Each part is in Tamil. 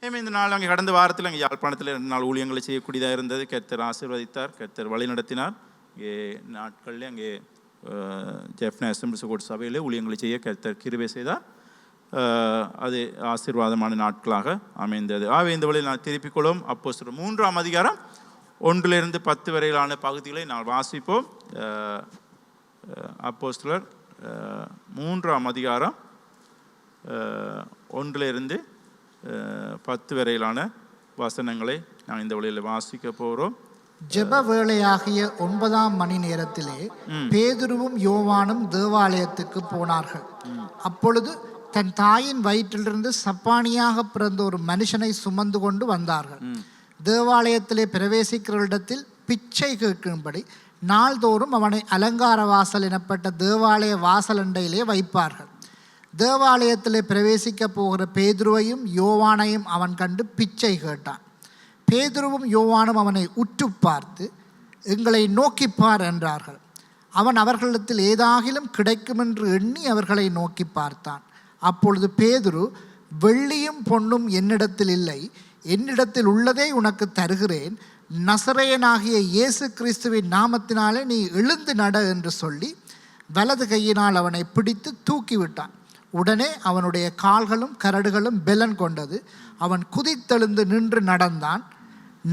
இந்த நாள் அங்கே கடந்த வாரத்தில் அங்கே யாழ்ப்பாணத்தில் 2 நாள் ஊழியங்களை செய்யக்கூடியதாக இருந்தது. கர்த்தர் ஆசீர்வதித்தார், கர்த்தர் வழி நடத்தினார். இங்கே நாட்களில் அங்கே ஜெஃப்னா அசெம்பிளிஸ் கோட் சபையில் ஊழியங்களை செய்ய கர்த்தர் கிருபை செய்தார். அது ஆசீர்வாதமான நாட்களாக அமைந்தது. இந்த வழியில் நான் திருப்பிக் கொள்வோம். அப்போஸ்தலர் 3ஆம் அதிகாரம் 1 to 10 வரையிலான பகுதிகளை நான் வாசிப்போம். அப்போஸ்தலர் 3ஆம் அதிகாரம் 1 to 10 வரையிலான வசனங்களை நான் இந்த வழியில் வாசிக்க போகிறோம். ஜெப வேளையாகிய 9ஆம் மணி நேரத்திலே பேதுருவும் யோவானும் தேவாலயத்துக்கு போனார்கள். அப்பொழுது தன் தாயின் வயிற்றிலிருந்து சப்பானியாக பிறந்த ஒரு மனுஷனை சுமந்து கொண்டு வந்தார்கள். தேவாலயத்திலே பிரவேசிக்கிற இடத்தில் பிச்சை கேட்கும்படி நாள்தோறும் அவனை அலங்கார வாசல் எனப்பட்ட தேவாலய வாசலண்டையிலே வைப்பார்கள். தேவாலயத்திலே பிரவேசிக்க போகிற பேதுருவையும் யோவானையும் அவன் கண்டு பிச்சை கேட்டான். பேதுருவும் யோவானும் அவனை உற்று பார்த்து, எங்களை நோக்கிப்பார் என்றார்கள். அவன் அவர்களிடத்தில் ஏதாகிலும் கிடைக்கும் என்று எண்ணி அவர்களை நோக்கி பார்த்தான். அப்பொழுது பேதுரு, வெள்ளியும் பொன்னும் என்னிடத்தில் இல்லை, என்னிடத்தில் உள்ளதை உனக்கு தருகிறேன், நசரேயனாகிய இயேசு கிறிஸ்துவின் நாமத்தினாலே நீ எழுந்து நட என்று சொல்லி வலது கையினால் அவனை பிடித்து தூக்கிவிட்டான். உடனே அவனுடைய கால்களும் கரடுகளும் பெலன் கொண்டது. அவன் குதித்தெழுந்து நின்று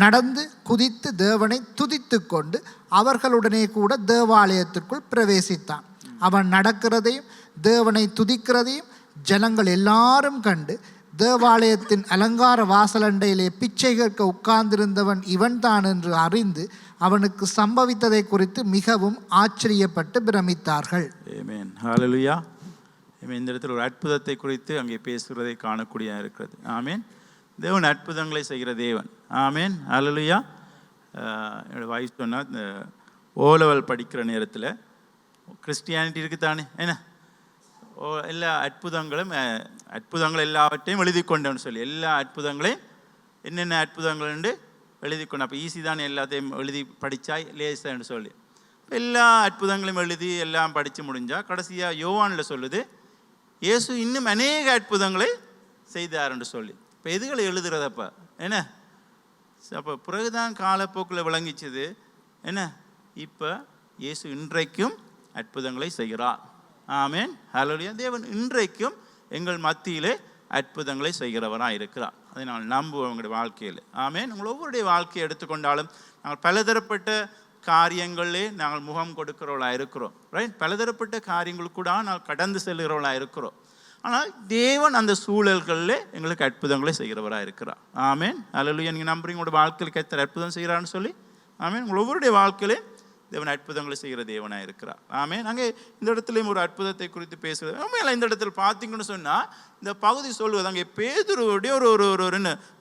நடந்து குதித்து தேவனை துதித்து கொண்டு அவர்களுடனே கூட தேவாலயத்திற்குள் பிரவேசித்தான். அவன் நடக்கிறதையும் தேவனை துதிக்கிறதையும் ஜனங்கள் எல்லாரும் கண்டு, தேவாலயத்தின் அலங்கார வாசலண்டையிலே பிச்சை கேட்க உட்கார்ந்திருந்தவன் இவன் தான் என்று அறிந்து அவனுக்கு சம்பவித்ததை குறித்து மிகவும் ஆச்சரியப்பட்டு பிரமித்தார்கள். ஆமென். ஹல்லேலூயா. இந்த இடத்துல ஒரு அற்புதத்தை குறித்து அங்கே பேசுகிறதை காணக்கூடியதாக இருக்கிறது. ஆமேன். தேவன் அற்புதங்களை செய்கிற தேவன். ஆமேன். ஹல்லேலூயா. என்னோடய வைஃப் சொன்னால், இந்த ஓலவல் படிக்கிற நேரத்தில் கிறிஸ்டியானிட்டி இருக்குதானே, என்ன எல்லா அற்புதங்கள் எல்லாவற்றையும் எழுதி கொண்டவன்னு சொல்லி, எல்லா அற்புதங்களையும் என்னென்ன அற்புதங்கள் என்று எழுதி கொண்டு, அப்போ ஈஸி தானே எல்லாத்தையும் எழுதி படித்தா லேசான்னு சொல்லி எல்லா அற்புதங்களையும் எழுதி எல்லாம் படித்து முடிஞ்சால் கடைசியாக யோவானில் சொல்லுது, இயேசு இன்னும் அநேக அற்புதங்களை செய்தார்ன்னு சொல்லி. இப்போ எதுகளை எழுதுறதப்பா என்ன? அப்போ பிறகுதான் காலப்போக்கில் விளங்கிச்சது என்ன, இப்போ இயேசு இன்றைக்கும் அற்புதங்களை செய்கிறார். ஆமேன். ஹல்லேலூயா. தேவன் இன்றைக்கும் எங்கள் மத்தியிலே அற்புதங்களை செய்கிறவராக இருக்கிறார். அதை நான் நம்புவோம் எங்களுடைய வாழ்க்கையில். ஆமேன். உங்கள் ஒவ்வொருடைய வாழ்க்கையை எடுத்துக்கொண்டாலும் நாங்கள் பலதரப்பட்ட காரியங்களே நாங்கள் முகம் கொடுக்கிறவர்களாக இருக்கிறோம். ரைட். பலதரப்பட்ட காரியங்களுக்கு கூட நாங்கள் கடந்து செல்கிறவர்களாக இருக்கிறோம். ஆனால் தேவன் அந்த சூழல்களில் எங்களுக்கு அற்புதங்களை செய்கிறவராக இருக்கிறார். ஆமேன். ஹல்லேலூயா. நீங்கள் நம்புறீங்க உங்களோட வாழ்க்கையில் கர்த்தர் அற்புதம் செய்கிறான்னு சொல்லி. ஆமேன். உங்கள் ஒவ்வொருடைய வாழ்க்கையிலே தேவன் அற்புதங்களை செய்கிற தேவனாக இருக்கிறார். ஆமேன். அங்கே இந்த இடத்துலையும் ஒரு அற்புதத்தை குறித்து பேசுகிறது. ஆமேன். இந்த இடத்துல பார்த்தீங்கன்னு சொன்னால், இந்த பகுதி சொல்வது அங்கே பேதுருவுடைய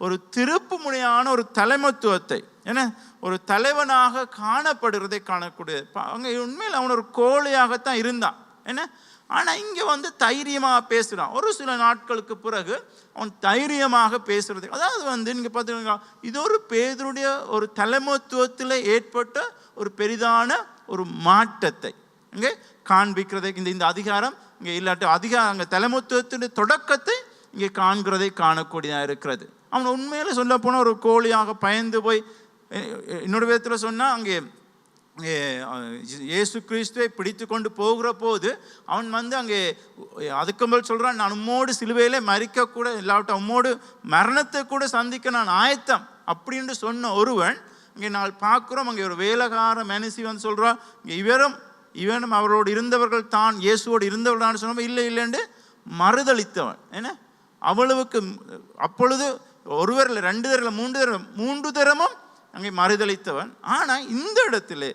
ஒரு திருப்பு முனையான ஒரு தலைமத்துவத்தை, என்ன ஒரு தலைவனாக காணப்படுகிறதை காணக்கூடிய. அங்கே உண்மையில் அவன் ஒரு கோழையாகத்தான் இருந்தான், என்ன. ஆனால் இங்கே வந்து தைரியமாக பேசுகிறான். ஒரு சில நாட்களுக்கு பிறகு அவன் தைரியமாக பேசுறது, அதாவது நீங்கள் பார்த்தீங்கன்னா இது ஒரு பேதுருடைய ஒரு தலைமத்துவத்தில் ஏற்பட்ட ஒரு பெரிதான ஒரு மாற்றத்தை இங்கே காண்பிக்கிறதை இந்த அதிகாரம் இங்கே இல்லாட்டி அங்கே தலைமத்துவத்தினுடைய தொடக்கத்தை இங்கே காண்கிறதை காணக்கூடியதாக இருக்கிறது. அவன் உண்மையில சொல்ல போனால் ஒரு கோழியாக பயந்து போய், இன்னொரு விதத்தில் சொன்னால் அங்கே இயேசு கிறிஸ்துவை பிடித்து கொண்டு போகிற போது அவன் வந்து அங்கே அதுக்கு மேல் சொல்கிறான், நான் உம்மோடு சிலுவையிலே மறிக்கக்கூட இல்லாவிட்ட உம்மோடு மரணத்தை கூட சந்திக்க நான் ஆயத்தம் அப்படின்னு சொன்ன ஒருவன் இங்கே நான் பார்க்குறோம். அங்கே ஒரு வேலைக்கார மனுஷி வந்து சொல்கிறான், இங்கே இவனும் அவரோடு இருந்தவர்கள் தான் இயேசுவோடு இருந்தவர்களான்னு சொன்னவன் இல்லைன்னு மறுதளித்தவன், என்ன அவ்வளவுக்கு. அப்பொழுது ஒருவர் இல்லை, 2 தரம் 3 தரமும் அங்கே மறுதளித்தவன். ஆனால் இந்த இடத்துல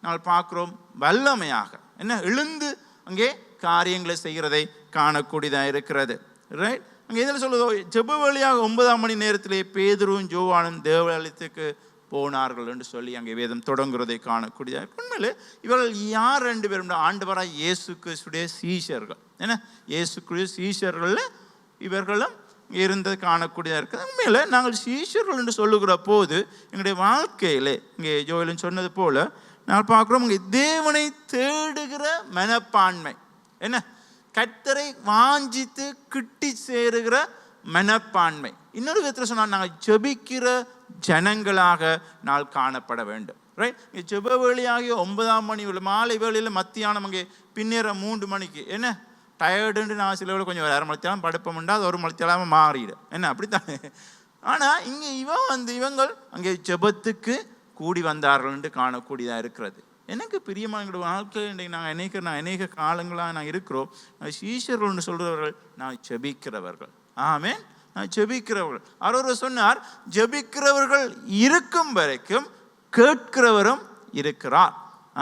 நாங்கள் பார்க்குறோம் வல்லமையாக என்ன எழுந்து அங்கே காரியங்களை செய்கிறதை காணக்கூடியதாக இருக்கிறது. ரைட். அங்கே இதில் சொல்லுதோ, ஜெப வழியாக 9ஆம் மணி நேரத்திலே பேதுருவும் யோவானும் தேவாலயத்துக்கு போனார்கள் என்று சொல்லி அங்கே வேதம் தொடங்குறதை காணக்கூடியதாக. உண்மையிலே இவர்கள் யார்? 2 பேரும் ஆண்டவராய் இயேசு கிறிஸ்துடைய சீஷர்கள், என்ன இயேசு கிறிஸ்து சீஷர்கள் இவர்களும் இருந்தது காணக்கூடியதாக இருக்குது. உண்மையில் நாங்கள் சீஷர்கள் என்று சொல்லுகிற போது எங்களுடைய வாழ்க்கையிலே இங்கே ஜோயலன் சொன்னது போல் நாங்கள் பார்க்குறோம், இங்கே தேவனை தேடுகிற மனப்பான்மை, என்ன கர்த்தரை வாஞ்சித்து கிட்டி சேருகிற மனப்பான்மை. இன்னொரு விதத்தில் சொன்னால் நாங்கள் ஜெபிக்கிற ஜனங்களாக நாள் காணப்பட வேண்டும். ரைட், ஜெப வேளையாகிய 9ஆம் மணி மாலை வேளையில் மத்தியானம் அங்கே பின்னேற 3 மணிக்கு என்ன டயர்டுன்னு நான் சில வேலை கொஞ்சம் 1/2 மணித்தேரம் படுப்போம்ண்டா அது 1 மணித்தேரமாக மாறிடும் என்ன அப்படித்தானே. ஆனால் இங்கே இவங்கள் அங்கே ஜெபத்துக்கு கூடி வந்தார்கள் என்று காணக்கூடியதாக இருக்கிறது. எனக்கு பிரியமான எங்களோட வாழ்க்கையில் இன்றைக்கு நாங்கள் அநேக காலங்களாக நாங்கள் இருக்கிறோம். நாங்கள் சீஷர்கள்னு சொல்கிறவர்கள் நான் ஜெபிக்கிறவர்கள். ஆமென், நான் ஜெபிக்கிறவர்கள். அவர் சொன்னார், ஜெபிக்கிறவர்கள் இருக்கும் வரைக்கும் கேட்கிறவரும் இருக்கிறார்.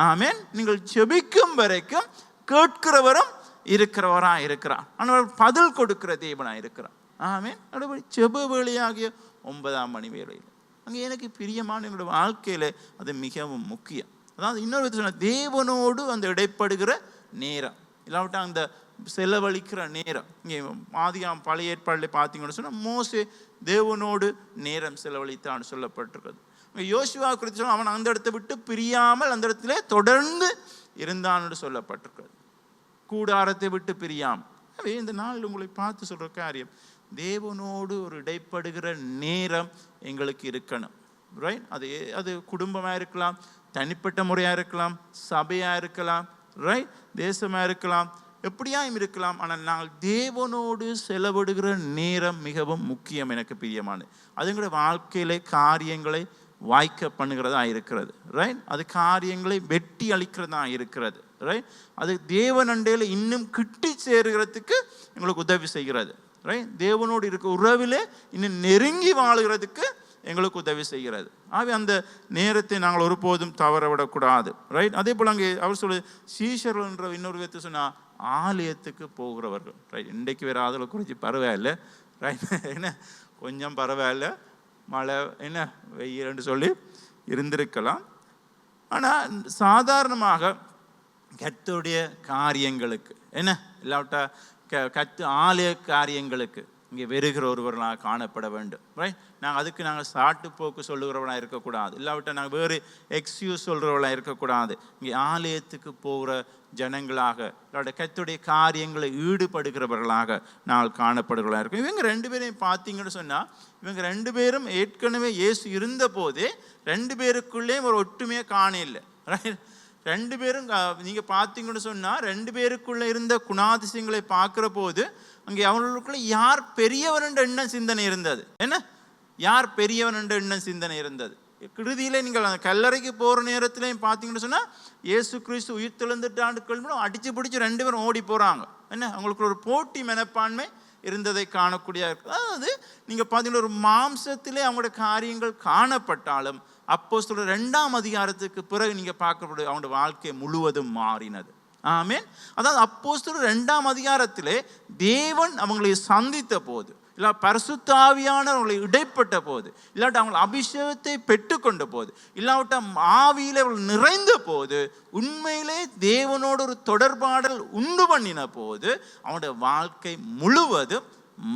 ஆமென், நீங்கள் ஜெபிக்கும் வரைக்கும் கேட்கிறவரும் இருக்கிறவராக இருக்கிறார். ஆனால் பதில் கொடுக்கிற தேவனாக இருக்கிறார். ஆமென். அதுபடி ஜெப வேளையாகிய 9ஆம் மணி வேளையில் அங்கே எனக்கு பிரியமான எங்களோட வாழ்க்கையில் அது மிகவும் முக்கியம். அதாவது இன்னொரு விதத்தில் சொன்னால் தேவனோடு அந்த இடைப்படுகிற நேரம், இல்லாவிட்டா அந்த செலவழிக்கிற நேரம். இங்கே ஆதியாம் பழைய ஏற்பாட்டில் பார்த்தீங்கன்னு சொன்னால் மோசே தேவனோடு நேரம் செலவழித்தான்னு சொல்லப்பட்டிருக்கிறது. யோசுவா குறித்து சொன்னால் அவன் அந்த இடத்தை விட்டு பிரியாமல் அந்த இடத்துல தொடர்ந்து இருந்தான்னு சொல்லப்பட்டிருக்கிறது, கூடாரத்தை விட்டு பிரியாமல். எனவே இந்த நாள் உங்களை பார்த்து சொல்கிற காரியம், தேவனோடு ஒரு இடைப்படுகிற நேரம் எங்களுக்கு இருக்கணும். ரைட், அது குடும்பமாக இருக்கலாம், தனிப்பட்ட முறையாக இருக்கலாம், சபையாக இருக்கலாம், ரைட், தேசமாக இருக்கலாம், எப்படியாயும் இருக்கலாம். ஆனால் நாங்கள் தேவனோடு செலவிடுகிற நேரம் மிகவும் முக்கியம், எனக்கு பிரியமானது. அதுங்கிற வாழ்க்கையிலே காரியங்களை வாய்க்க பண்ணுகிறதா இருக்கிறது. ரைட், அது காரியங்களை வெட்டி அளிக்கிறதா இருக்கிறது. ரைட், அது தேவன் அண்டையில் இன்னும் கிட்டி சேருகிறதுக்கு எங்களுக்கு உதவி செய்கிறது. ரைட், தேவனோடு இருக்க உறவிலே இன்னும் நெருங்கி வாழுகிறதுக்கு எங்களுக்கு உதவி செய்கிறது. ஆகவே அந்த நேரத்தை நாங்கள் ஒருபோதும் தவற விடக்கூடாது. ரைட், அதே போல் அங்கே அவர் சொல்லு சீஷர்கள் என்ற இன்னொரு விதத்தை சொன்னால் ஆலயத்துக்கு போகிறவர்கள். ரைட், இன்றைக்கு வேறு அதில் குறித்து பரவாயில்ல. ரைட், என்ன கொஞ்சம் பரவாயில்ல, மழை என்ன வெயில்னு சொல்லி இருந்திருக்கலாம். ஆனால் சாதாரணமாக கர்த்தருடைய காரியங்களுக்கு என்ன இல்லாவிட்டா கர்த்தர் ஆலய காரியங்களுக்கு இங்கே வருகிற ஒருவர்களாக காணப்பட வேண்டும். ரைட், நாங்கள் சாட்டு போக்கு சொல்லுகிறவர்களாக இருக்கக்கூடாது, இல்லாவிட்டால் நாங்கள் வேறு எக்ஸ்கியூஸ் சொல்கிறவர்களாக இருக்கக்கூடாது. இங்கே ஆலயத்துக்கு போகிற ஜனங்களாக இல்லாவிட்ட கர்த்தருடைய காரியங்களை ஈடுபடுகிறவர்களாக நாங்கள் காணப்படுகிறவர்களாக இருக்கும். இவங்க 2 பேரையும் பார்த்தீங்கன்னு சொன்னால், இவங்க 2 பேரும் ஏற்கனவே இயேசு இருந்த போதே 2 பேருக்குள்ளேயும் ஒரு ஒற்றுமையை காணல. ரைட், 2 பேரும் நீங்கள் பார்த்தீங்கன்னு சொன்னால் 2 பேருக்குள்ளே இருந்த குணாதிசயங்களை பார்க்குற போது அங்கே அவர்களுக்குள்ள யார் பெரியவன் என்ற எண்ணம் சிந்தனை இருந்தது. என்ன, யார் பெரியவன் என்ற எண்ணம் சிந்தனை இருந்தது. இறுதியில் நீங்கள் அந்த கல்லறைக்கு போகிற நேரத்துலையும் பார்த்தீங்கன்னு சொன்னால் இயேசு கிறிஸ்து உயிர் தெழுந்துட்டாண்டுக்கள் அடித்து பிடிச்சி 2 பேரும் ஓடி போகிறாங்க. என்ன, அவங்களுக்கு ஒரு போட்டி மனப்பான்மை இருந்ததை காணக்கூடிய. அதாவது நீங்கள் பார்த்தீங்கன்னா ஒரு மாம்சத்திலே அவங்களுடைய காரியங்கள் காணப்பட்டாலும் அப்போஸ்தலர் 2ஆம் அதிகாரத்துக்கு பிறகு நீங்கள் பார்க்கக்கூடிய அவங்களுடைய வாழ்க்கை முழுவதும் மாறினது. ஆமென். அதாவது அப்போஸ்தலர் 2ஆம் அதிகாரத்திலே தேவன் அவங்களை சந்தித்த போது, இல்லை பரிசுத்த ஆவியானவர்களை இடைப்பட்ட போது, இல்லாட்ட அவங்க அபிஷேகத்தை பெற்றுக்கொண்ட போது, இல்லாவிட்ட ஆவியில் அவர்கள் நிறைந்த போது, உண்மையிலே தேவனோடு ஒரு தொடர்பாடல் உண்டு பண்ணின போது அவனுடைய வாழ்க்கை முழுவதும்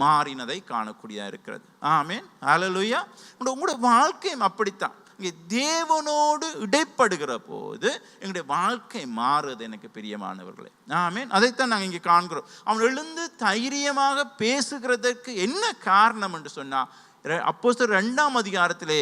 மாறினதை காணக்கூடியதாக இருக்கிறது. ஆமென், ஹல்லேலூயா. உங்களுடைய வாழ்க்கையும் அப்படித்தான். இங்கே தேவனோடு இடைப்படுகிற போது எங்களுடைய வாழ்க்கை மாறுது, எனக்கு பிரியமானவர்களே. ஆமென். அதைத்தான் நாங்கள் இங்கே காண்கிறோம். அவன் எழுந்து தைரியமாக பேசுகிறதற்கு என்ன காரணம் என்று சொன்னால், அப்போஸ்தலர் 2ஆம் அதிகாரத்திலே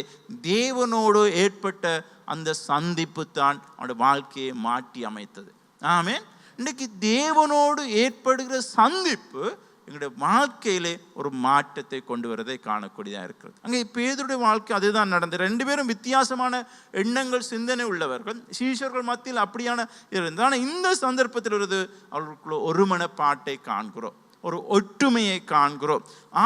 தேவனோடு ஏற்பட்ட அந்த சந்திப்பு தான் அவனுடைய வாழ்க்கையை மாற்றி அமைத்தது. ஆமென். இன்றைக்கு தேவனோடு ஏற்படுகிற சந்திப்பு எங்களுடைய வாழ்க்கையிலே ஒரு மாற்றத்தை கொண்டு வரதை காணக்கூடியதாக இருக்கிறது. அங்கே பேதுருடைய வாழ்க்கை அதுதான் நடந்தது. 2 பேரும் வித்தியாசமான எண்ணங்கள் சிந்தனை உள்ளவர்கள், சீஷர்கள் மத்தியில் அப்படியான இருந்தது. ஆனால் இந்த சந்தர்ப்பத்தில் இருந்து அவர்களுக்குள்ள ஒரு மனப்பாட்டை காண்கிறோம், ஒரு ஒற்றுமையை காண்கிறோம்,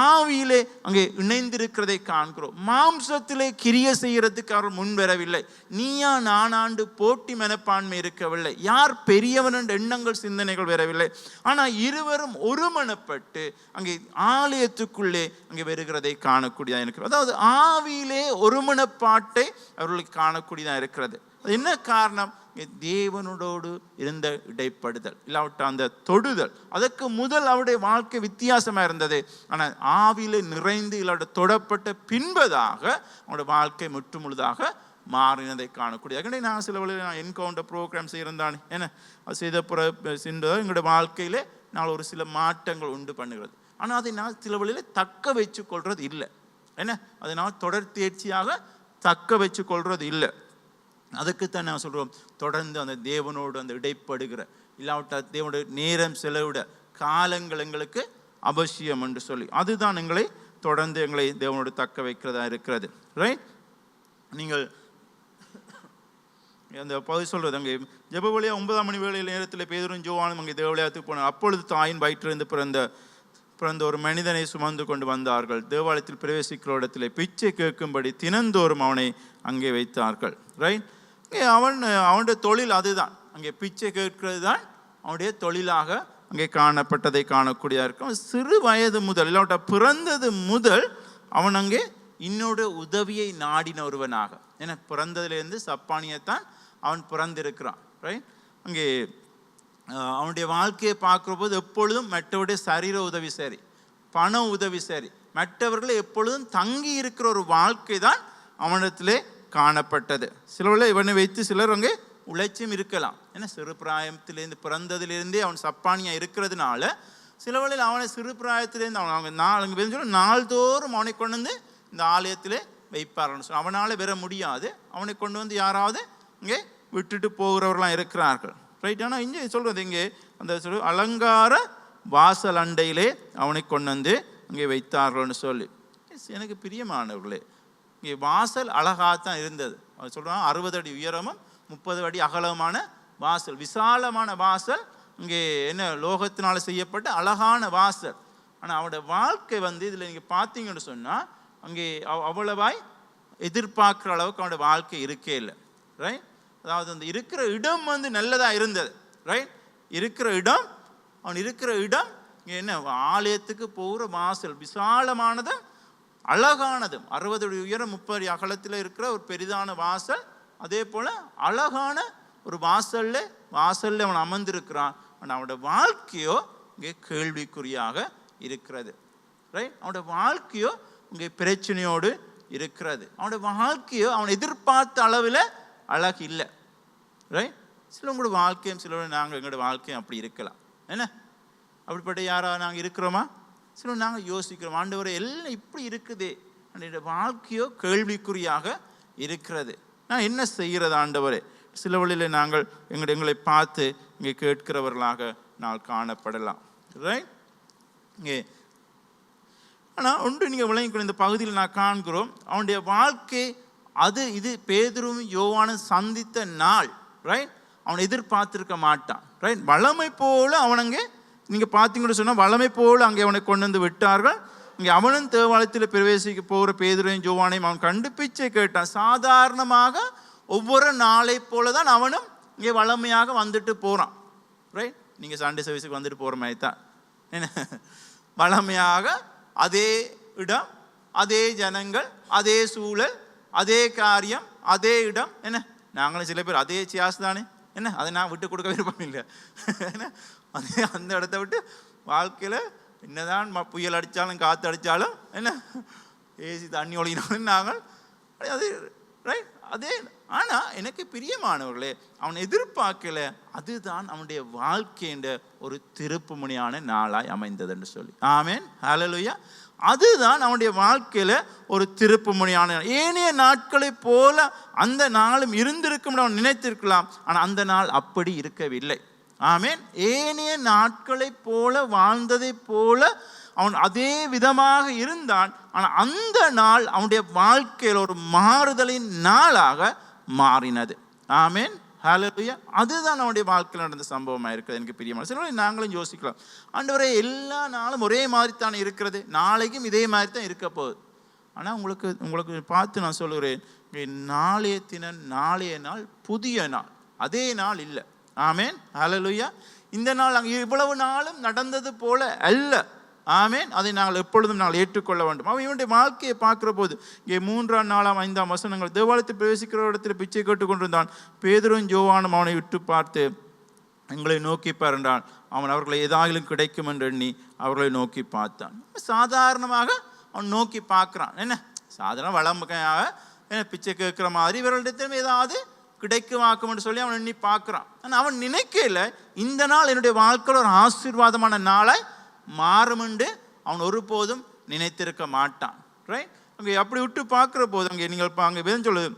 ஆவியிலே அங்கே இணைந்திருக்கிறதை காண்கிறோம். மாம்சத்திலே கிரிய செய்கிறதுக்கு அவர் முன்வரவில்லை. நீயா நானாண்டு போட்டி மனப்பான்மை இருக்கவில்லை, யார் பெரியவன் என்ற எண்ணங்கள் சிந்தனைகள் வரவில்லை. ஆனால் இருவரும் ஒருமனப்பட்டு அங்கே ஆலயத்துக்குள்ளே அங்கே வருகிறதை காணக்கூடியதாக இருக்கிறது. அதாவது ஆவியிலே ஒருமனப்பாட்டை அவர்களுக்கு காணக்கூடியதாக இருக்கிறது. அது என்ன காரணம்? தேவனோடு இருந்த இடைப்படுதல், இல்லாவிட்ட அந்த தொடுதல். அதற்கு முதல் அவருடைய வாழ்க்கை வித்தியாசமாக இருந்தது. ஆனால் ஆவியிலே நிறைந்து இல்லாவிட்ட தொடப்பட்ட பின்பதாக அவருடைய வாழ்க்கை முற்று முழுதாக மாறினதை காணக்கூடிய. நான் சில வழியில் என்கவுண்டர் ப்ரோக்ராம் செய்கிறதானே, என்ன அது செய்த சென்றதாக எங்களுடைய வாழ்க்கையிலே நாங்கள் ஒரு சில மாற்றங்கள் உண்டு பண்ணுகிறது. ஆனால் அதை நான் சில வழியில் தக்க வச்சு கொள்வது இல்லை. என்ன, அதை நான் தொடர் தேர்ச்சியாக தக்க வச்சு கொள்வது இல்லை. அதுக்குத்தான் நான் சொல்கிறோம், தொடர்ந்து அந்த தேவனோடு அந்த இடைப்படுகிற, இல்லாவிட்டால் தேவனுடைய நேரம் செலவிட காலங்கள் எங்களுக்கு அவசியம் என்று சொல்லி, அதுதான் எங்களை தொடர்ந்து எங்களை தேவனோடு தக்க வைக்கிறதா இருக்கிறது. ரைட், நீங்கள் அந்த பகுதி சொல்கிறது, அங்கே ஜெப வழியாக 9ஆம் மணி வேளையில் நேரத்தில் பேதுரும் யோவானும் அங்கே தேவாலயத்துக்கு போனார். அப்பொழுது தாயின் வயிற்றிலிருந்து பிறந்த ஒரு மனிதனை சுமந்து கொண்டு வந்தார்கள். தேவாலயத்தில் பிரவேசிக்கிற இடத்துல பிச்சை கேட்கும்படி தினந்தோறும் அவனை அங்கே வைத்தார்கள். ரைட், அவனுடைய தொழில் அதுதான், அங்கே பிச்சை கேட்கிறது தான் அவனுடைய தொழிலாக அங்கே காணப்பட்டதை காணக்கூடியதாக இருக்கும். சிறு வயது முதல், இல்லாவிட்ட பிறந்தது முதல் அவன் அங்கே இன்னொரு உதவியை நாடின ஒருவனாக, ஏன்னா பிறந்ததுலேருந்து சப்பானியத்தான் அவன் பிறந்திருக்கிறான். ரைட், அங்கே அவனுடைய வாழ்க்கையை பார்க்குற போது எப்பொழுதும் மற்றவருடைய சரீர உதவி சரி, பண உதவி சரி, மற்றவர்களை எப்பொழுதும் தங்கி இருக்கிற ஒரு வாழ்க்கை தான் அவனிடத்திலே காணப்பட்டது. சிலவர்கள் இவனை வைத்து சிலர் அங்கே உழைச்சும் இருக்கலாம். ஏன்னா சிறு பிராயத்திலேருந்து பிறந்ததிலிருந்தே அவன் சப்பானியாக இருக்கிறதுனால சிலவழில் அவனை சிறு பிராயத்திலேருந்து அவங்க நாள்தோறும் அவனை கொண்டு வந்து இந்த ஆலயத்திலே வைப்பார்கள். அவனால் வர முடியாது, அவனை கொண்டு வந்து யாராவது இங்கே விட்டுட்டு போகிறவர்களாம் இருக்கிறார்கள். ரைட், ஆனால் இங்கே சொல்கிறது, இங்கே அந்த அலங்கார வாசல் அண்டையிலே அவனை கொண்டு வந்து இங்கே வைத்தார்கள்னு சொல்லி. எனக்கு பிரியமானவர்களே, இங்கே வாசல் அழகாகத்தான் இருந்தது. அவர் சொல்கிறான் 60 அடி உயரமும் 30 அடி அகலமான வாசல், விசாலமான வாசல், இங்கே என்ன லோகத்தினால் செய்யப்பட்ட அழகான வாசல். ஆனால் அவனுடைய வாழ்க்கை இதில் நீங்கள் பார்த்தீங்கன்னு சொன்னால் அங்கே அவ்வளவாய் எதிர்பார்க்குற அளவுக்கு அவனுடைய வாழ்க்கை இருக்கே இல்லை. ரைட், அதாவது அந்த இருக்கிற இடம் நல்லதாக இருந்தது. ரைட், அவன் இருக்கிற இடம் இங்கே என்ன ஆலயத்துக்கு போகிற வாசல் விசாலமானதும் அழகானதும், 60 அடி உயரம் 30 அடி அகலத்தில் இருக்கிற ஒரு பெரிதான வாசல். அதே போல் அழகான ஒரு வாசல்ல அவன் அமர்ந்திருக்கிறான். ஆனால் அவனுடைய வாழ்க்கையோ இங்கே கேள்விக்குறியாக இருக்கிறது. ரைட், அவனுடைய வாழ்க்கையோ இங்கே பிரச்சனையோடு இருக்கிறது. அவனுடைய வாழ்க்கையோ அவன் எதிர்பார்த்த அளவில் அழகு இல்லை. ரைட், சிலவங்களோட வாழ்க்கையும் எங்களோட வாழ்க்கையும் அப்படி இருக்கலாம். என்ன, அப்படிப்பட்ட யாராவது நாங்கள் இருக்கிறோமா? சில நாங்கள் யோசிக்கிறோம், ஆண்டவரே எல்லாம் இப்படி இருக்குதே, என்னுடைய வாழ்க்கையோ கேள்விக்குறியாக இருக்கிறது, நான் என்ன செய்கிறது ஆண்டவரே? சில வழியில் நாங்கள் எங்களை பார்த்து இங்கே கேட்கிறவர்களாக நான் காணப்படலாம். ரைட், இங்கே ஆனால் ஒன்று நீங்கள் விளங்கிக்கணும், இந்த பகுதியில் நான் காண்கிறோம் அவனுடைய வாழ்க்கை இது பேதுரும் யோவானும் சந்தித்த நாள். ரைட், அவன் எதிர்பார்த்திருக்க மாட்டான். ரைட், வளமை போல அவன் அங்கே நீங்கள் பார்த்தீங்கன்னு சொன்னால் வளமை போல் அங்கே அவனை கொண்டு வந்து விட்டார்கள். இங்கே அவனும் தேவாலயத்தில் பிரவேசிக்க போகிற பேதுரையும் யோவானையும் அவன் கண்டு பிச்சை கேட்டான். சாதாரணமாக ஒவ்வொரு நாளை போல தான் அவனும் இங்கே வளமையாக வந்துட்டு போகிறான். ரைட், நீங்கள் சண்டே சர்வீஸுக்கு வந்துட்டு போகிற மாதிரி தான். என்ன, வளமையாக அதே இடம், அதே ஜனங்கள், அதே சூழல், அதே காரியம், அதே இடம். என்ன, நாங்களும் சில பேர் அதே சியாஸ் தானே. என்ன, அதை நான் விட்டு கொடுக்க விருப்பம் இல்லை. என்ன, அதே அந்த இடத்த விட்டு வாழ்க்கையில் என்னதான் புயல் அடித்தாலும் காற்று அடித்தாலும் என்ன ஏசி தண்ணி ஒழினாலும் நாங்கள் அது ரைட் அதே. ஆனால் எனக்கு பிரியமானவர்களே, அவன் எதிர்பார்க்கல, அதுதான் அவனுடைய வாழ்க்கைன்ற ஒரு திருப்புமுனையான நாளாய் அமைந்தது என்று சொல்லி. ஆமேன், ஹல்லேலூயா. அதுதான் அவனுடைய வாழ்க்கையில் ஒரு திருப்புமுனையான. ஏனைய நாட்களை போல அந்த நாளும் இருந்திருக்கும் அவன் நினைத்திருக்கலாம், ஆனால் அந்த நாள் அப்படி இருக்கவில்லை. ஆமேன், ஏனைய நாட்களை போல வாழ்ந்ததை போல அவன் அதே விதமாக இருந்தான். ஆனால் அந்த நாள் அவனுடைய வாழ்க்கையில் ஒரு மாறுதலின் நாளாக மாறினது. ஆமேன், ஹல்லேலூயா. அதுதான் அவனுடைய வாழ்க்கையில் நடந்த சம்பவமாக இருக்கிறது. எனக்கு பிரியமான சில நாங்களும் யோசிக்கலாம், ஆண்டவரே எல்லா நாளும் ஒரே மாதிரி தானே இருக்கிறது, நாளைக்கும் இதே மாதிரி தான் இருக்க போகுது. ஆனால் உங்களுக்கு பார்த்து நான் சொல்லுகிறேன், நாளைய நாள் புதிய நாள், அதே நாள் இல்லை. ஆமேன், ஹல்லேலூயா. இந்த நாள் அங்கே இவ்வளவு நாளும் நடந்தது போல அல்ல. ஆமேன், அதை நாங்கள் எப்பொழுதும் நாங்கள் ஏற்றுக்கொள்ள வேண்டும். அவன் இவனுடைய வாழ்க்கையை பார்க்குற போது இங்கே 3ஆம் 4ஆம் 5ஆம் வசனங்கள், தேவாலயத்தில் பிரவேசிக்கிற இடத்துல பிச்சை கேட்டு கொண்டிருந்தான். பேதுரும் யோவானும் அவனை விட்டு பார்த்து எங்களை நோக்கி பாருண்டான். அவன் அவர்களை ஏதாயிலும் கிடைக்கும் என்று எண்ணி அவர்களை நோக்கி பார்த்தான். சாதாரணமாக அவன் நோக்கி பார்க்குறான். என்ன, சாதாரண வளமையாக என்ன பிச்சை கேட்குற மாதிரி இவர்களிடத்திலும் ஏதாவது கிடைக்குமாக்கும் என்று சொல்லி அவன் எண்ணி பார்க்குறான். ஆனால் அவன் நினைக்கல இந்த நாள் என்னுடைய வாழ்க்கையில் ஒரு ஆசீர்வாதமான நாளாய் மாறும் என்று அவன் ஒருபோதும் நினைத்திருக்க மாட்டான். ரைட்? அங்கே அப்படி விட்டு பார்க்குற போது அங்கே நீங்கள் அங்கே வேதம் சொல்லுது,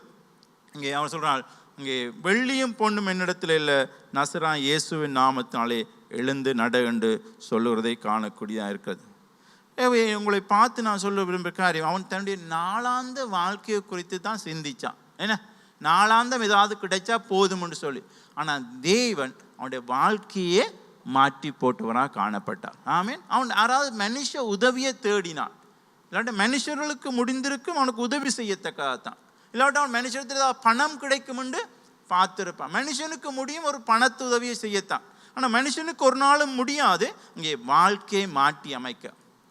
இங்கே அவன் சொல்கிறான், அங்கே வெள்ளியும் பொண்ணும் என்னிடத்தில் இல்லை, நசரான் இயேசுவின் நாமத்தினாலே எழுந்து நட என்று சொல்லுகிறதை காணக்கூடியதாக இருக்கிறது. உங்களை பார்த்து நான் சொல்ல விரும்புகிற காரியம், அவன் தன்னுடைய நாளாந்த வாழ்க்கையை குறித்து தான் சிந்திச்சான். என்ன, நாளாந்தம் ஏதாவது கிடைச்சா போதும்னு சொல்லி. ஆனால் தேவன் அவனுடைய வாழ்க்கையே மாற்றி போட்டுவனாக காணப்பட்டான். ஆமீன். அவன் யாராவது மனுஷ உதவியை தேடினான். இல்லாட்ட மனுஷர்களுக்கு முடிந்திருக்கும் அவனுக்கு உதவி செய்யத்தக்கதான். இல்லாட்ட அவன் மனுஷத்தில் ஏதாவது பணம் கிடைக்கும் என்று பார்த்துருப்பான். மனுஷனுக்கு முடியும் ஒரு பணத்து உதவியை செய்யத்தான். ஆனால் மனுஷனுக்கு ஒரு நாளும் முடியாது இங்கே வாழ்க்கையை மாற்றி அமைக்க.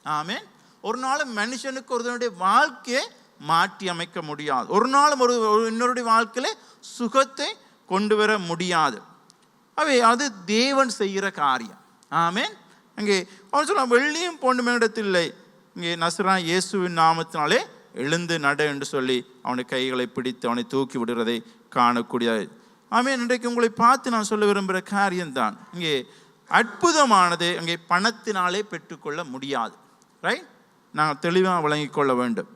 ஆமீன். ஒரு நாளும் மனுஷனுக்கு ஒருவனுடைய வாழ்க்கையை மாற்றி அமைக்க முடியாது. ஒரு நாளும் ஒரு இன்னொருடைய வாழ்க்கையில சுகத்தை கொண்டு வர முடியாது. அவை அது தேவன் செய்கிற காரியம். ஆமீன். அங்கே அவன் சொல்லுவான், வெள்ளியும் பொண்ணும் இடத்தில்லை, இங்கே நசரான் இயேசுவின் நாமத்தினாலே எழுந்து நட என்று சொல்லி அவனுடைய கைகளை பிடித்து அவனை தூக்கி விடுறதை காணக்கூடியது. ஆமீன். இன்றைக்கு உங்களை பார்த்து நான் சொல்ல விரும்புகிற காரியம்தான், இங்கே அற்புதமானது அங்கே பணத்தினாலே பெற்றுக்கொள்ள முடியாது. ரைட்? நாங்கள் தெளிவாக வழங்கிக் கொள்ள வேண்டும்.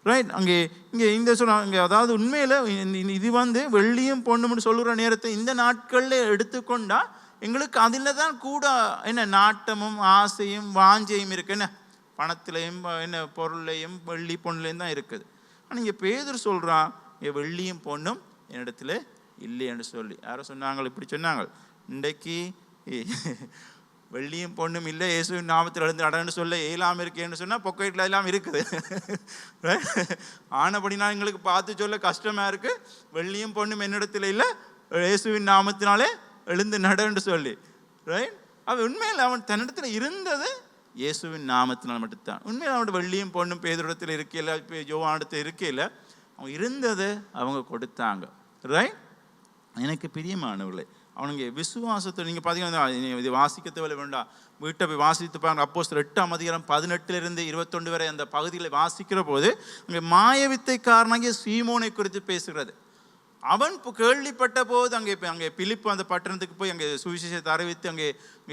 ரைட்? அங்கே இங்கே இந்த இங்கே அதாவது உண்மையில் இது வெள்ளியும் பொண்ணும்னு சொல்லுகிற நேரத்தை இந்த நாட்களில் எடுத்துக்கொண்டால் எங்களுக்கு அதில் தான் கூட என்ன நாட்டமும் ஆசையும் வாஞ்சையும் இருக்குது. என்ன, பணத்திலையும் என்ன பொருளையும் வெள்ளி பொண்ணுலையும் தான் இருக்குது. ஆனால் இங்கே பேதுரு சொல்கிறான், இங்கே வெள்ளியும் பொண்ணும் என்னிடத்துல இல்லைன்னு சொல்லி. யாரோ சொன்னாங்க, இப்படி சொன்னாங்க, இன்றைக்கு வெள்ளியும் பொண்ணும் இல்லை, இயேசுவின் நாமத்தில் எழுந்து நடன்னு சொல்ல இயலாமல் இருக்கேன்னு சொன்னால் பொக்கெட்டில் எல்லாம் இருக்குது. ஆனபடினா எங்களுக்கு பார்த்து சொல்ல கஷ்டமாக இருக்குது. வெள்ளியும் பொண்ணும் என்னிடத்தில் இல்லை, இயேசுவின் நாமத்தினாலே எழுந்து நடன்னு சொல்லி. ரைட்? அவன் உண்மையில் அவன் தன்னிடத்தில் இருந்தது இயேசுவின் நாமத்தினால் மட்டும்தான். உண்மையில் அவனோட வெள்ளியும் பொண்ணும் பேதுருடத்தில் இருக்கையில், இப்போ யோவானிடத்தில் இருக்கையில் அவங்க இருந்ததை அவங்க கொடுத்தாங்க. ரைட்? எனக்கு பிரியமானவர்களே, அவனுங்க விசுவாசத்தை நீங்கள் பார்த்தீங்கன்னா இது வாசிக்க தேவை வேண்டாம், வீட்டை போய் வாசித்து பாருங்க. அப்போஸ்தலர் 8:18-21 வரை அந்த பகுதிகளை வாசிக்கிற போது அங்கே மாயவித்தைக்காரனாகிய சீமோனை குறித்து பேசுகிறது. அவன் கேள்விப்பட்ட போது அங்கே பிலிப்பு அந்த பட்டணத்துக்கு போய் அங்கே சுவிசேஷத்தை அறிவித்து அங்கே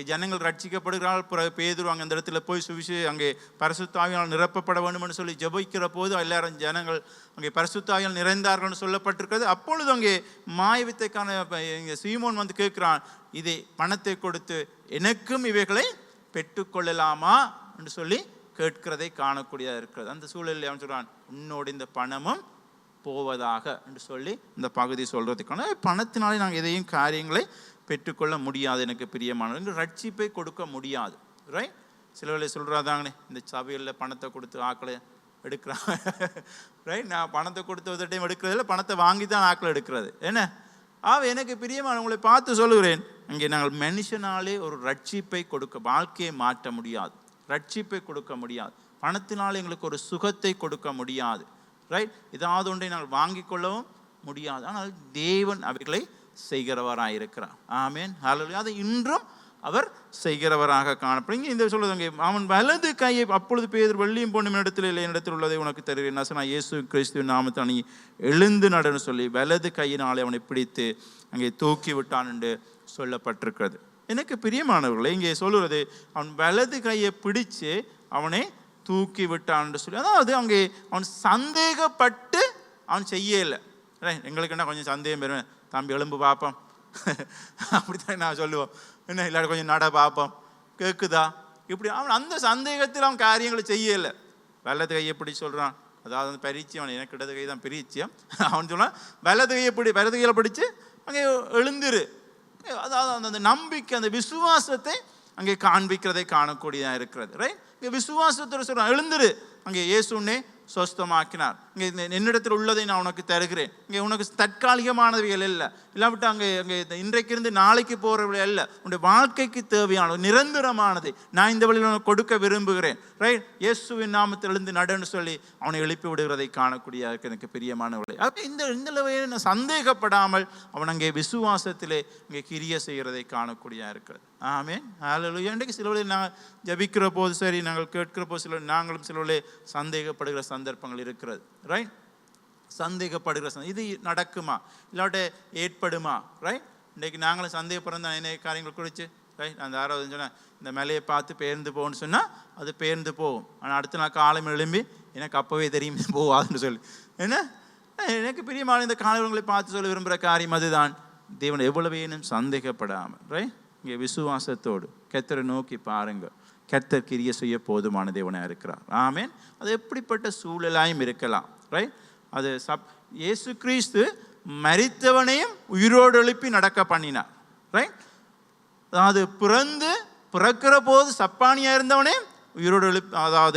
ஜனங்கள் ரட்சிக்கப்படுகிறார்கள். பேதுரு அங்கே அந்த இடத்துல போய் அங்கே பரிசுத்த ஆவியால் நிரப்பப்பட வேண்டும்னு சொல்லி ஜெபிக்கிற போது எல்லாரும் ஜனங்கள் அங்கே பரிசுத்த ஆவியால் நிறைந்தார்கள்னு சொல்லப்பட்டிருக்கிறது. அப்பொழுது அங்கே மாயவித்தைக்கான இங்கே சீமோன் கேட்கிறான், இதை பணத்தை கொடுத்து எனக்கும் இவைகளை பெற்றுக்கொள்ளலாமா என்று சொல்லி கேட்கிறதை காணக்கூடியதாக இருக்கிறது. அந்த சூழலில் அவன் சொல்கிறான், உன்னோடு இந்த பணமும் போவதாக என்று சொல்லி இந்த பகுதி சொல்கிறதுக்கான பணத்தினாலே நாங்கள் எதையும் காரியங்களை பெற்றுக்கொள்ள முடியாது. எனக்கு பிரியமானவர்கள், ரட்சிப்பை கொடுக்க முடியாது. ரைட்? சில வேலை சொல்கிறாதாங்கண்ணே, இந்த சபையில் பணத்தை கொடுத்து ஆக்களை எடுக்கிறாங்க. ரைட்? நான் பணத்தை கொடுத்து ஒரு டைம் எடுக்கிறதில்ல, பணத்தை வாங்கி தான் ஆக்களை எடுக்கிறது. என்ன எனக்கு பிரியமானவங்களை பார்த்து சொல்லுகிறேன், அங்கே நாங்கள் மனுஷனாலே ஒரு ரட்சிப்பை கொடுக்க, வாழ்க்கையை மாற்ற முடியாது, ரட்சிப்பை கொடுக்க முடியாது. பணத்தினாலே எங்களுக்கு ஒரு சுகத்தை கொடுக்க முடியாது. ரைட்? ஏதாவது ஒன்றை நாங்கள் வாங்கிக் கொள்ளவும் முடியாது. ஆனால் தேவன் அவைகளை செய்கிறவராக இருக்கிறார். ஆமேன். ஹல்லேலூயா. அதை இன்றும் அவர் செய்கிறவராக காணப்படுங்க. இந்த சொல்லுங்க, அவன் வலது கையை, அப்பொழுது பேதுரு, வெள்ளியும் பொண்ணும் இடத்துல இல்லை, என்னிடத்தில் உள்ளதை உனக்கு தருகிறேன், நசரான் இயேசு கிறிஸ்துவின் நாமத்தில் நீ எழுந்து நடன்னு சொல்லி வலது கையினாலே அவனை பிடித்து அங்கே தூக்கி விட்டான் என்று சொல்லப்பட்டிருக்கிறது. எனக்கு பிரியமானவர்களே, இங்கே சொல்லுறது அவன் வலது கையை பிடிச்சு அவனை தூக்கி விட்டான் என்று சொல்லி, அதாவது அங்கே அவன் சந்தேகப்பட்டு அவன் செய்யலை. எங்களுக்கு என்ன கொஞ்சம் சந்தேகம் பெறுவேன், தம்பி எலும்பு பார்ப்போம் அப்படித்தான் நான் சொல்லுவோம். என்ன இல்லாட்ட கொஞ்சம் நட பார்ப்போம், கேட்குதா, இப்படி அவன் அந்த சந்தேகத்தில் அவன் காரியங்களை செய்யலை. வலது கையை பிடி சொல்கிறான், அதாவது அந்த பரீட்சை, அவன் எனக்கு இடது கை தான் பரீட்சையம். அவன் சொல்கிறான் வலது கையில் பிடிச்சு அங்கே எழுந்துரு. அதாவது அந்த நம்பிக்கை, அந்த விசுவாசத்தை அங்கே காண்பிக்கிறதை காணக்கூடியதாக இருக்கிறது. ரைட்? இங்கே விசுவாசத்தோடு சொல்கிறான், எழுந்துரு, அங்கே இயேசுன்னே சொஸ்தமாக்கினார். இங்கே என்னிடத்தில் உள்ளதை நான் உனக்கு தருகிறேன். இங்கே உனக்கு தற்காலிகமானவைகள் இல்லை, இல்லாவிட்டு அங்கே இன்றைக்கு இருந்து நாளைக்கு போகிறவர்கள் அல்ல, உன்னுடைய வாழ்க்கைக்கு தேவையான நிரந்தரமானதை நான் இந்த வழியில் உனக்கு கொடுக்க விரும்புகிறேன். ரைட்? இயேசுவின் நாமத்தில் எழுந்து நடன்னு சொல்லி அவனை எழுப்பி விடுகிறதை காணக்கூடிய எனக்கு பிரியமானவர்களே, அப்போ இந்த வகையில் நான் சந்தேகப்படாமல் அவன் அங்கே விசுவாசத்திலே இங்கே கிரிய செய்கிறதை காணக்கூடிய இருக்கிறது. ஆமேன். ஹல்லேலூயா. இன்றைக்கு சில வழியில் நாங்கள் ஜபிக்கிற போது சரி, நாங்கள் கேட்கிற போது நாங்களும் சில வழியில் சந்தேகப்படுகிற சந்தர்ப்பங்கள் இருக்கிறது. ரைட்? சந்தேகப்படுகிற இது நடக்குமா, இல்லாட்ட ஏற்படுமா? ரைட்? இன்றைக்கு நாங்களும் சந்தேகப்படுறோம் என்ன காரியங்கள் குறித்து ரைட். அந்த யாராவது சொன்னால் இந்த மலையை பார்த்து பெயர்ந்து போகணும்னு சொன்னால் அது பெயர்ந்து போகும். ஆனால் அடுத்த நாள் காலம் எழும்பி எனக்கு அப்போவே தெரியும் போவாதுன்னு சொல்லி. என்ன எனக்கு பிரியமான இந்த காலங்களை பார்த்து சொல்ல விரும்புகிற காரியம் அதுதான். தேவன் எவ்வளவேனும் சந்தேகப்படாமல், ரைட், இங்கே விசுவாசத்தோடு கர்த்தரை நோக்கி பாருங்க. கர்த்தர் கிரியை செய்ய போதுமான தேவனாக இருக்கிறார். ஆமேன். அது எப்படிப்பட்ட சூழலாயும் இருக்கலாம், ரைட். அது இயேசு கிறிஸ்து மரித்தவனையும் உயிரோடு எழுப்பி நடக்க பண்ணினார், ரைட். அதாவது பிறக்கிற போது சப்பானியாக இருந்தவனே உயிரோடு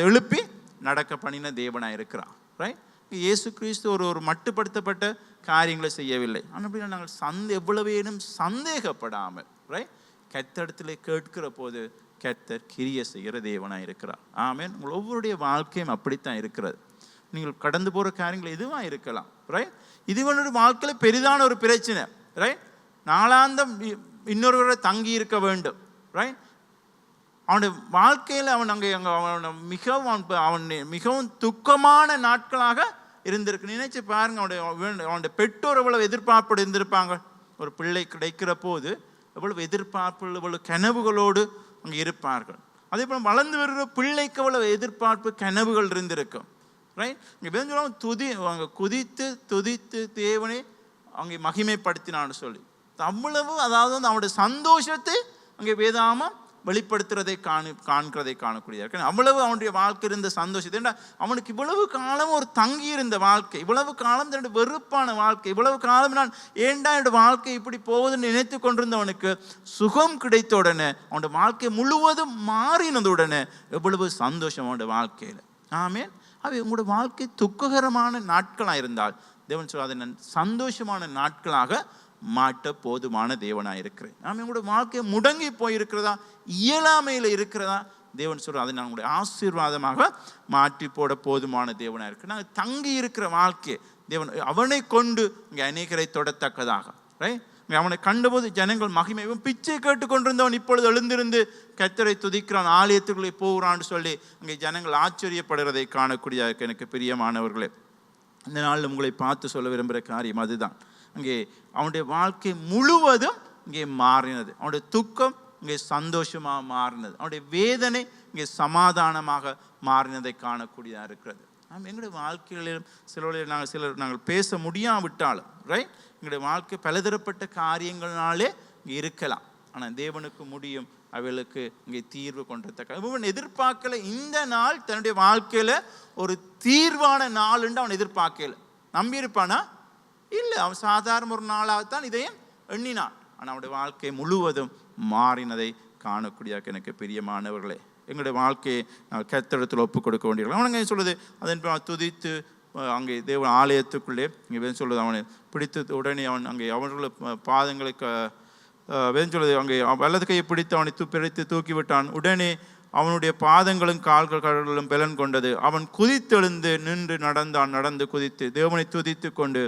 எழுப்பி நடக்க பண்ணின தேவனாக இருக்கிறார், ரைட். இயேசு கிறிஸ்து ஒரு மட்டுப்படுத்தப்பட்ட காரியங்களை செய்யவில்லை. ஆனால் நாங்கள் எவ்வளவேனும் சந்தேகப்படாமல், ரைட், கர்த்தரிடத்தில் கேட்கிற போது கர்த்தர் கிரியை செய்கிற தேவனாக இருக்கிறார். ஆமேன். உங்கள் ஒவ்வொருடைய வாழ்க்கையும் அப்படித்தான் இருக்கிறது. நீங்கள் கடந்து போகிற காரியங்கள் எதுவாக இருக்கலாம், ரைட். இது ஒரு வாழ்க்கையில் பெரிதான ஒரு பிரச்சனை, ரைட். நாளாந்தம் இன்னொருவரை தங்கி இருக்க வேண்டும், ரைட். அவனுடைய வாழ்க்கையில் அவன் மிகவும் துக்கமான நாட்களாக இருந்திருக்கு. நினைச்சு பாருங்க, அவனுடைய பெற்றோர் எவ்வளவு எதிர்பார்ப்போடு இருந்திருப்பாங்க. ஒரு பிள்ளை கிடைக்கிற போது எவ்வளவு எதிர்பார்ப்பு, எவ்வளவு கனவுகளோடு அங்கே இருப்பார்கள். அதே போல் வளர்ந்து வருகிற பிள்ளைக்கு எவ்வளவு எதிர்பார்ப்பு, கனவுகள் இருந்திருக்கும், ரைட். இங்கே குதித்து துதித்து தேவனை அங்கே மகிமைப்படுத்தினான்னு சொல்லி அவ்வளவு, அதாவது அவனுடைய சந்தோஷத்தை அங்கே வேதாமம் வெளிப்படுத்துறதை காண்கிறதை காணக்கூடிய அவ்வளவு அவனுடைய வாழ்க்கை இருந்த சந்தோஷத்தை. ஏன்னா அவனுக்கு இவ்வளவு காலம் ஒரு தங்கி இருந்த வாழ்க்கை, இவ்வளவு காலம் தன்னுடைய வெறுப்பான வாழ்க்கை, இவ்வளவு காலம் நான் ஏண்டா என்னோட வாழ்க்கை இப்படி போகுதுன்னு நினைத்து கொண்டிருந்தவனுக்கு சுகம் கிடைத்த உடனே அவனுடைய வாழ்க்கை முழுவதும் மாறினதுடனே எவ்வளவு சந்தோஷம் அவனுடைய வாழ்க்கையில். ஆமேன். அவை உங்களுடைய வாழ்க்கை துக்ககரமான நாட்களாக இருந்தால் தேவன் சொல்ல அதை நான் சந்தோஷமான நாட்களாக மாட்ட போதுமான தேவனாக இருக்கிறேன். நாம் எங்களுடைய வாழ்க்கையை முடங்கி போயிருக்கிறதா, இயலாமையில் இருக்கிறதா, தேவன் சொல்ற அதை நான் உங்களுடைய ஆசீர்வாதமாக மாற்றி போட போதுமான தேவனாக இருக்கிறேன். நாங்கள் தங்கி இருக்கிற வாழ்க்கையை தேவன் அவனை கொண்டு இங்கே அநேகரை தொடத்தக்கதாக, ரைட். அவனை கண்டபோது ஜனங்கள் மகிமையும் பிச்சை கேட்டுக்கொண்டிருந்தவன் இப்பொழுது எழுந்திருந்து கர்த்தரை துதிக்கிறான், ஆலயத்துக்குள்ளே போகிறான்னு சொல்லி அங்கே ஜனங்கள் ஆச்சரியப்படுகிறதை காணக்கூடிய எனக்கு பிரியமானவர்களே, இந்த நாளில் உங்களை பார்த்து சொல்ல விரும்புகிற காரியம் அதுதான். அங்கே அவனுடைய வாழ்க்கை முழுவதும் இங்கே மாறினது. அவனுடைய துக்கம் இங்கே சந்தோஷமாக மாறினது. அவனுடைய வேதனை இங்கே சமாதானமாக மாறினதை காணக்கூடியதாக இருக்கிறது. எங்களுடைய வாழ்க்கைகளிலும் சிலர் நாங்கள் பேச முடியாவிட்டாலும், ரைட், எங்களுடைய வாழ்க்கை பலதரப்பட்ட காரியங்களாலே இங்கே இருக்கலாம். ஆனால் தேவனுக்கு முடியும் அவளுக்கு இங்கே தீர்வு கொண்டிருக்க. அவன் எதிர்பார்க்கல இந்த நாள் தன்னுடைய வாழ்க்கையில் ஒரு தீர்வான நாள் என்று அவன் எதிர்பார்க்கல. நம்பியிருப்பானா? இல்லை. அவன் சாதாரண ஒரு நாளாகத்தான் இதையும் எண்ணினான். ஆனால் அவனுடைய வாழ்க்கை முழுவதும் மாறினதை காணக்கூடிய எனக்கு பிரியமானவர்களே, எங்களுடைய வாழ்க்கையை நாங்கள் கர்த்தரிடத்தில் ஒப்புக் கொடுக்க வேண்டியவர்கள். அவனுங்க சொல்லுது அதன் துதித்து அங்கே தேவன் ஆலயத்துக்குள்ளே இங்கே சொல்லுது அவனை பிடித்து உடனே அவன் அங்கே அவர்கள பாதங்களுக்கு சொல்லுது அங்கே வலது கையை பிடித்து அவனை பிடித்து தூக்கிவிட்டான். உடனே அவனுடைய பாதங்களும் கால்களும் பலன் கொண்டது. அவன் குதித்தெழுந்து நின்று நடந்து குதித்து தேவனை துதித்து கொண்டு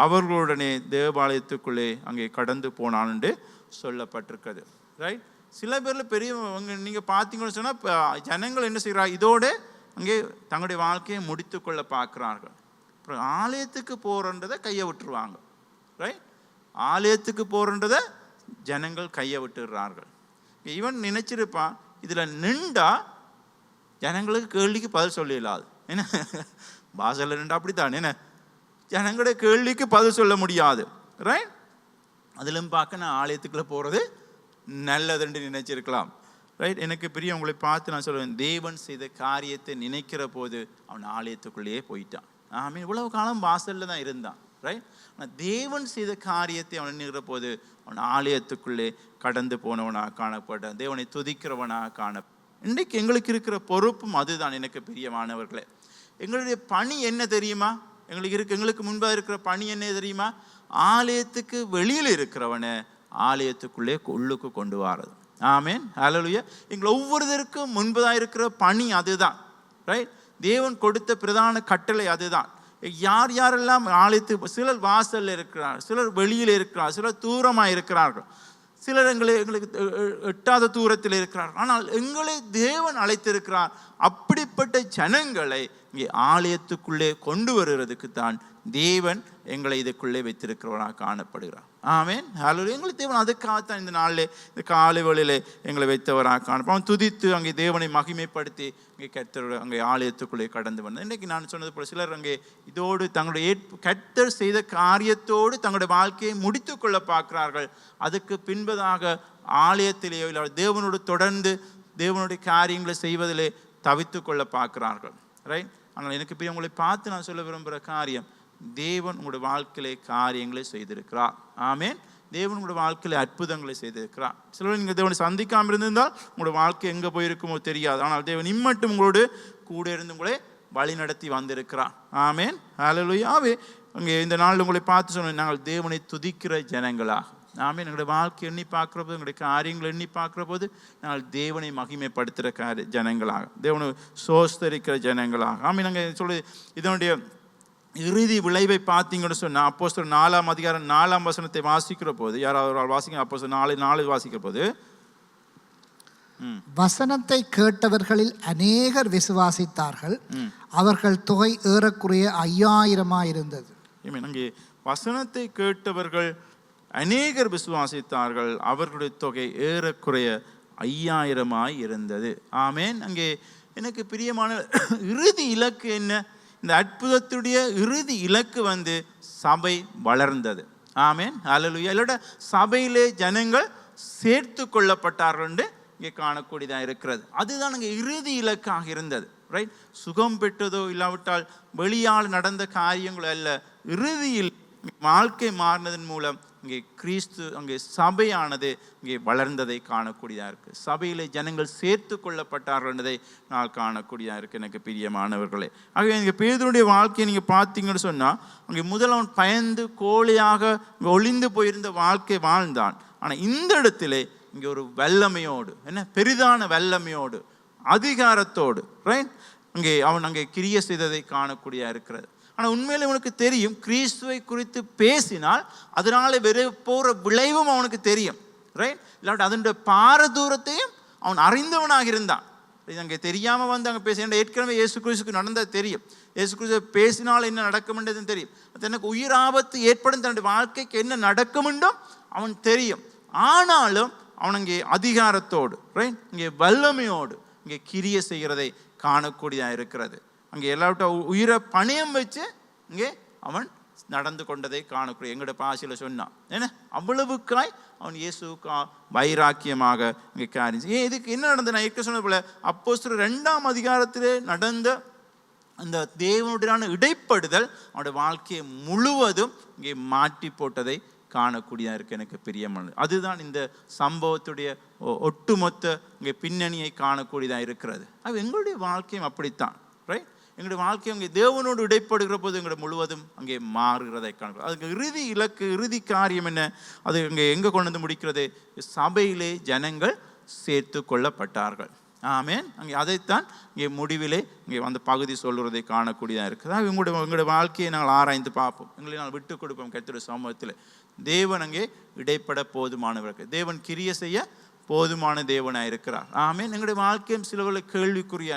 அவர்களுடனே தேவாலயத்துக்குள்ளே அங்கே கடந்து போனான் என்று சொல்லப்பட்டிருக்கிறது, ரைட். சில பேரில் பெரியவங்க நீங்கள் பார்த்தீங்கன்னு சொன்னால் ஜனங்கள் என்ன செய்கிறார், இதோட அங்கே தங்களுடைய வாழ்க்கையை முடித்து கொள்ள பார்க்குறார்கள். அப்புறம் ஆலயத்துக்கு போகிறன்றதை கையை விட்டுருவாங்க, ரைட். ஆலயத்துக்கு போகிறன்றதை ஜனங்கள் கையை விட்டுடுறார்கள். இவன் நினைச்சிருப்பான் இதில் நின்றா ஜனங்களுக்கு கேள்விக்கு பதில் சொல்லிடலாது. என்ன பாசல்ல நின்றா அப்படித்தான், என்ன ஜனங்களுடைய கேள்விக்கு பதில் சொல்ல முடியாது, ரைட். அதிலும் பார்க்க நான் ஆலயத்துக்குள்ளே போகிறது நல்லதுன்னு நினைச்சிருக்கலாம், ரைட். எனக்கு பிரிய உங்களை பார்த்து நான் சொல்லுவேன், தேவன் செய்த காரியத்தை நினைக்கிற போது அவன் ஆலயத்துக்குள்ளேயே போயிட்டான். ஆமீன். இவ்வளவு காலம் வாசலில் தான் இருந்தான், ரைட். ஆனால் தேவன் செய்த காரியத்தை அவன் நினைக்கிற போது அவன் ஆலயத்துக்குள்ளே கடந்து போனவனாக காணப்பட்டான், தேவனை துதிக்கிறவனாக காண. இன்றைக்கு எங்களுக்கு இருக்கிற பொறுப்பும் அதுதான் எனக்கு பிரியமானவர்களே. எங்களுடைய பணி என்ன தெரியுமா? எங்களுக்கு முன்பாக இருக்கிற பணி என்ன தெரியுமா? ஆலயத்துக்கு வெளியில் இருக்கிறவனை ஆலயத்துக்குள்ளே உள்ளுக்கு கொண்டு வாரது. ஆமேன். ஹல்லேலூயா. எங்கள் ஒவ்வொருத்தருக்கும் முன்பதாக இருக்கிற பணி அதுதான், ரைட். தேவன் கொடுத்த பிரதான கட்டளை அதுதான். யார் யாரெல்லாம் ஆலயத்துக்கு, சிலர் வாசலில் இருக்கிறார், சிலர் வெளியில் இருக்கிறார், சிலர் தூரமாக இருக்கிறார்கள், சிலர் எங்களுக்கு எட்டாத தூரத்தில் இருக்கிறார். ஆனால் எங்களை தேவன் அழைத்திருக்கிறார். அப்படிப்பட்ட ஜனங்களை இங்கே ஆலயத்துக்குள்ளே கொண்டு வருகிறதுக்கு தான் தேவன் எங்களை இதுக்குள்ளே வைத்திருக்கிறவராக காணப்படுகிறார். ஆமென். ஹல்லேலூயா. எங்களை தேவன் அதுக்காகத்தான் இந்த நாளிலே இந்த காலை வேளையிலே எங்களை வைத்தவராக காணப்படும். அவன் துதித்து அங்கே தேவனை மகிமைப்படுத்தி இங்கே கர்த்தர் அங்கே ஆலயத்துக்குள்ளே கடந்து வந்தார். இன்றைக்கு நான் சொன்னது போல சிலர் அங்கே இதோடு தங்களுடைய கர்த்தர் செய்த காரியத்தோடு தங்களுடைய வாழ்க்கையை முடித்து கொள்ள பார்க்கிறார்கள். அதுக்கு பின்பதாக ஆலயத்திலேயோ இல்லை தேவனோடு தொடர்ந்து தேவனுடைய காரியங்களை செய்வதிலே தவித்து கொள்ள பார்க்கிறார்கள். ரைட். ஆனால் எனக்கு இப்போ உங்களை பார்த்து நான் சொல்ல விரும்புகிற காரியம், தேவன் உங்களுடைய வாழ்க்கையிலே காரியங்களை செய்திருக்கிறார். ஆமென். தேவன் உங்களுடைய வாழ்க்கையில அற்புதங்களை செய்திருக்கிறார். சிலர் நீங்கள் தேவனை சந்திக்காமல் இருந்திருந்தால் உங்களுடைய வாழ்க்கை எங்கே போயிருக்குமோ தெரியாது. ஆனால் தேவன் இம்மட்டும் உங்களோடு கூட இருந்து உங்களை வழி நடத்தி வந்திருக்கிறார். ஆமென். ஹல்லேலூயா. ஆவே அங்கே இந்த நாள் உங்களை பார்த்து சொன்னேன், நாங்கள் தேவனை துதிக்கிற ஜனங்களாக. ஆமென். எங்களுடைய வாழ்க்கை எண்ணி பார்க்குற போது, எங்களுடைய காரியங்களை எண்ணி பார்க்குற போது நாங்கள் தேவனை மகிமைப்படுத்துகிற ஜனங்களாக, தேவனை சோஸ்தரிக்கிற ஜனங்களாக. ஆமென். நாங்கள் சொல்லி இதனுடைய இறுதி விளைவை பார்த்தீங்கன்னு சொன்னால் அப்போஸ்தலர் 4ஆம் அதிகாரம் 4ஆம் வசனத்தை வாசிக்கிற போது, யாராவது வாசிக்க, அப்போஸ்தலர் 4:4 வாசிக்கிற போது, வசனத்தை கேட்டவர்களில் அநேகர் விசுவாசித்தார்கள், அவர்கள் தொகை ஏறக்குறைய 5000 இருந்தது. அங்கே வசனத்தை கேட்டவர்கள் அநேகர் விசுவாசித்தார்கள், அவர்களுடைய தொகை ஏறக்குறைய 5000 இருந்தது. ஆமேன். அங்கே எனக்கு பிரியமான இறுதி இலக்கு என்ன? இந்த அற்புதத்துடைய இறுதி இலக்கு வந்து சபை வளர்ந்தது. ஆமேன். ஹல்லேலூயா. இல்லோட சபையிலே ஜனங்கள் சேர்த்து கொள்ளப்பட்டார்கள் என்று இங்கே காணக்கூடியதாக இருக்கிறது. அதுதான் அங்கே இறுதி இலக்காக இருந்தது. ரைட். சுகம் பெற்றதோ இல்லாவிட்டால் வெளியால் நடந்த காரியங்களோ அல்ல. இறுதியில் வாழ்க்கை மாறினதன் மூலம் இங்கே கிறிஸ்து அங்கே சபையானது இங்கே வளர்ந்ததை காணக்கூடியதாக இருக்குது. சபையிலே ஜனங்கள் சேர்த்து கொள்ளப்பட்டார்கள் என்பதை நான் காணக்கூடியதாக இருக்குது எனக்கு பிரியமானவர்களே. ஆகவே இங்கே பேதுருடைய வாழ்க்கையை நீங்கள் பார்த்தீங்கன்னு சொன்னால், அங்கே முதல் அவன் பயந்து கோழையாக ஒளிந்து போயிருந்த வாழ்க்கை வாழ்ந்தான். ஆனால் இந்த இடத்திலே இங்கே ஒரு வல்லமையோடு, என்ன பெரிதான வல்லமையோடு, அதிகாரத்தோடு, ரைட், அங்கே அவன் அங்கே கிரியை செய்ததை காணக்கூடியதாக இருக்கிறது. ஆனால் உண்மையிலே அவனுக்கு தெரியும், கிறிஸ்துவை குறித்து பேசினால் அதனால வெறு போகிற விளைவும் அவனுக்கு தெரியும். ரைட். இல்லாட்டி அதனுடைய பாரதூரத்தையும் அவன் அறிந்தவனாக இருந்தான். இது அங்கே தெரியாமல் வந்து அங்கே பேச, ஏற்கனவே இயேசு கிறிஸ்துக்கு நடந்தது தெரியும். இயேசு கிறிஸ்துவை பேசினால் என்ன நடக்கும்ன்றதும் தெரியும். தனக்கு உயிர் ஆபத்து ஏற்படும் தன்னுடைய வாழ்க்கைக்கு என்ன நடக்கும்ன்றும் அவன் தெரியும். ஆனாலும் அவன் அங்கே அதிகாரத்தோடு, ரைட், இங்கே வல்லமையோடு இங்கே கிரியை செய்கிறதை காணக்கூடியதாக இருக்கிறது. அங்கே எல்லாவிட்ட உயிரை பணியம் வச்சு இங்கே அவன் நடந்து கொண்டதை காணக்கூடிய, எங்களோட பாஷையில் சொன்னான், ஏன்னா அவ்வளவுக்காய் அவன் இயேசுக்கா வைராக்கியமாக இங்கே காரியம். இதுக்கு என்ன நடந்தது? நான் ஏற்க சொன்னது போல அப்போஸ்தலர் 2ஆம் அதிகாரத்திலே நடந்த அந்த தேவனுடையான இடைப்படுதல் அவனுடைய வாழ்க்கையை முழுவதும் இங்கே மாற்றி போட்டதை காணக்கூடியதாக இருக்குது எனக்கு பிரியமானது. அதுதான் இந்த சம்பவத்துடைய ஒட்டுமொத்த இங்கே பின்னணியை காணக்கூடியதாக இருக்கிறது. அது எங்களுடைய வாழ்க்கையும் அப்படித்தான். ரைட். எங்களுடைய வாழ்க்கை அங்கே தேவனோடு இடைப்படுகிற போது எங்களுடைய முழுவதும் அங்கே மாறுகிறதை காண்கிறோம். அதுக்கு இறுதி இலக்கு, இறுதி காரியம் என்ன? அது இங்கே எங்கே கொண்டு வந்து முடிக்கிறது? சபையிலே ஜனங்கள் சேர்த்து கொள்ளப்பட்டார்கள். ஆமேன். அங்கே அதைத்தான் இங்கே முடிவிலே இங்கே அந்த பகுதி சொல்கிறதை காணக்கூடியதாக இருக்குது. எங்களுடைய வாழ்க்கையை நாங்கள் ஆராய்ந்து பார்ப்போம். எங்களை நாங்கள் விட்டு கொடுப்போம் கர்த்தருடைய சமூகத்தில். தேவன் அங்கே இடைப்பட போதுமானவர்கள், தேவன் கிரியை செய்ய போதுமான தேவனாக இருக்கிறார். ஆமேன். எங்களுடைய வாழ்க்கையும் சிலவர்களை கேள்விக்குரிய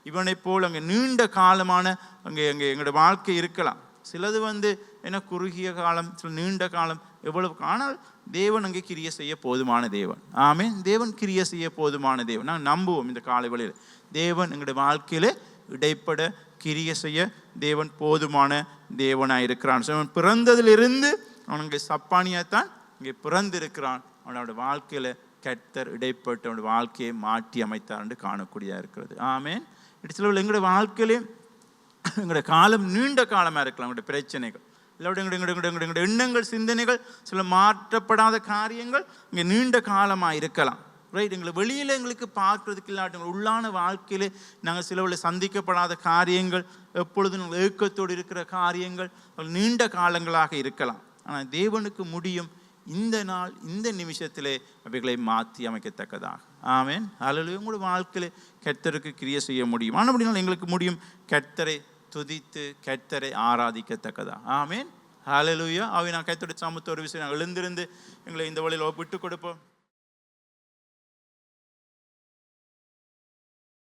இவனை போல் அங்கே நீண்ட காலமான அங்கே எங்களுடைய வாழ்க்கை இருக்கலாம். சிலது வந்து என்ன குறுகிய காலம், சில நீண்ட காலம், எவ்வளவு. ஆனால் தேவன் அங்கே கிரியை செய்ய போதுமான தேவன். ஆமேன். தேவன் கிரியை செய்ய போதுமான தேவன். நாங்கள் நம்புவோம் இந்த காலை வேளையில் தேவன் எங்களுடைய வாழ்க்கையில இடைப்பட கிரியை செய்ய தேவன் போதுமான தேவனாக இருக்கிறான். அவன் பிறந்ததிலிருந்து அவன் அங்கே சப்பானியாத்தான் இங்கே பிறந்திருக்கிறான். அவனோட வாழ்க்கையில கர்த்தர் இடைப்பட்டு அவனுடைய வாழ்க்கையை மாற்றி அமைத்தார் என்று காணக்கூடியதாக இருக்கிறது. ஆமேன். சில எங்களுடைய வாழ்க்கையிலே எங்களுடைய காலம் நீண்ட காலமாக இருக்கலாம். எங்களுடைய பிரச்சனைகள் இல்லாவிட எங்களுடைய எண்ணங்கள், சிந்தனைகள், சில மாற்றப்படாத காரியங்கள் இங்கே நீண்ட காலமாக இருக்கலாம். ரைட். எங்களை வெளியில் எங்களுக்கு பார்க்கறதுக்கு இல்லாட்டி எங்கள் உள்ளான வாழ்க்கையிலே நாங்கள் சிலவளை சந்திக்கப்படாத காரியங்கள், எப்பொழுதும் ஏக்கத்தோடு இருக்கிற காரியங்கள் நீண்ட காலங்களாக இருக்கலாம். ஆனால் தேவனுக்கு முடியும் இந்த நாள் இந்த நிமிஷத்திலே அவைகளை மாற்றி அமைக்கத்தக்கதாக. ஆமேன். ஹல்லேலூயா. உங்களுடைய வாழ்க்கையிலே கர்த்தருக்கு கிரியை செய்ய முடியும். ஆனால் அப்படினால் எங்களுக்கு முடியும் கர்த்தரை துதித்து கர்த்தரை ஆராதிக்கத்தக்கதா. ஆமேன். ஹல்லேலூயா. அவை நான் கர்த்தருடைய சமூகத்தை ஒரு விஷயம் நாங்கள் எழுந்திருந்து எங்களை இந்த வழியில் விட்டு கொடுப்போம்.